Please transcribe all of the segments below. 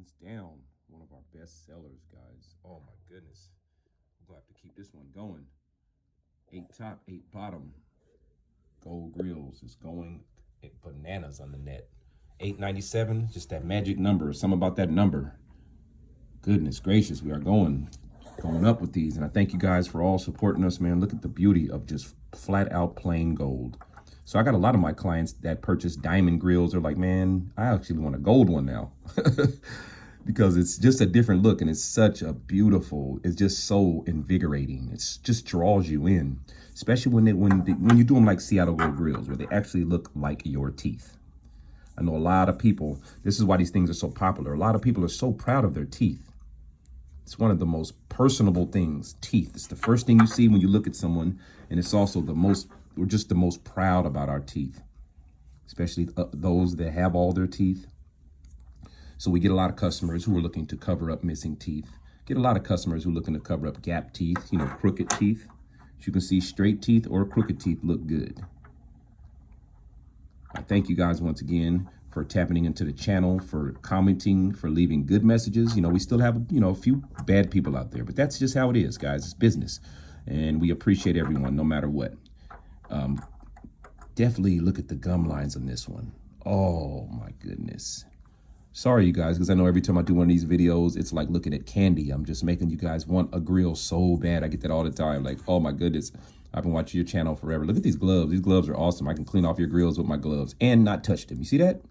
hands down, one of our best sellers, guys. Oh my goodness. We'll have to keep this one going. 8 top, 8 bottom. Gold Grillz is going bananas on the net. 897, just that magic number. Something about that number. Goodness gracious, we are going up with these. And I thank you guys for all supporting us, man. Look at the beauty of just flat out plain gold. So I got a lot of my clients that purchase diamond grills. They're like, man, I actually want a gold one now. Because it's just a different look, and it's such a beautiful, it's just so invigorating. It's just draws you in, especially when you do them like Seattle Gold Grills, where they actually look like your teeth. I know a lot of people, this is why these things are so popular. A lot of people are so proud of their teeth. It's one of the most personable things, teeth. It's the first thing you see when you look at someone, and it's also we're just the most proud about our teeth, especially those that have all their teeth. So we get a lot of customers who are looking to cover up missing teeth. Get a lot of customers who are looking to cover up gap teeth, crooked teeth. As you can see, straight teeth or crooked teeth look good. I thank you guys once again for tapping into the channel, for commenting, for leaving good messages. We still have, a few bad people out there, but that's just how it is, guys. It's business. And we appreciate everyone, no matter what. Definitely look at the gum lines on this one. Oh my goodness. Sorry, you guys, because I know every time I do one of these videos, it's like looking at candy. I'm just making you guys want a grill so bad. I get that all the time. Like, oh my goodness, I've been watching your channel forever. Look at these gloves. These gloves are awesome. I can clean off your grills with my gloves and not touch them. You see that?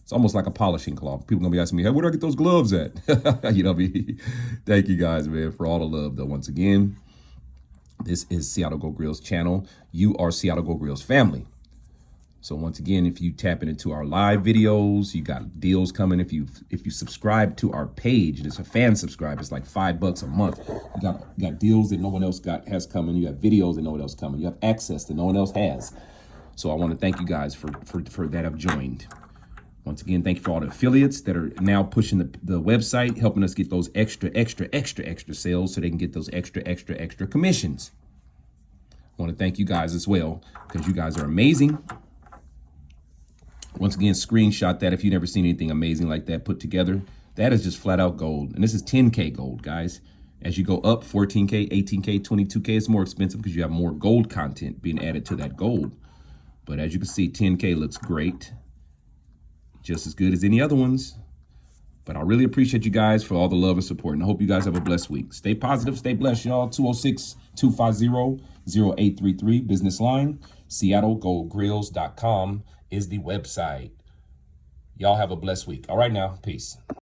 It's almost like a polishing cloth. People gonna be asking me, hey, where do I get those gloves at? Thank you guys, man, for all the love, though. Once again, this is Seattle Gold Grillz channel. You are Seattle Gold Grillz family. So once again, if you tap into our live videos, you got deals coming. If you subscribe to our page, and it's a fan subscribe, it's like $5 a month. You got deals that no one else has coming. You have videos that no one else coming. You have access that no one else has. So I want to thank you guys for that have joined. Once again, thank you for all the affiliates that are now pushing the website, helping us get those extra sales so they can get those extra commissions. I want to thank you guys as well, because you guys are amazing. Once again, screenshot that if you've never seen anything amazing like that put together. That is just flat out gold. And this is 10K gold, guys. As you go up, 14K, 18K, 22K, it's more expensive because you have more gold content being added to that gold. But as you can see, 10K looks great. Just as good as any other ones. But I really appreciate you guys for all the love and support. And I hope you guys have a blessed week. Stay positive, stay blessed, y'all. 206-250-0833, business line. SeattleGoldGrills.com is the website. Y'all have a blessed week. All right now, peace.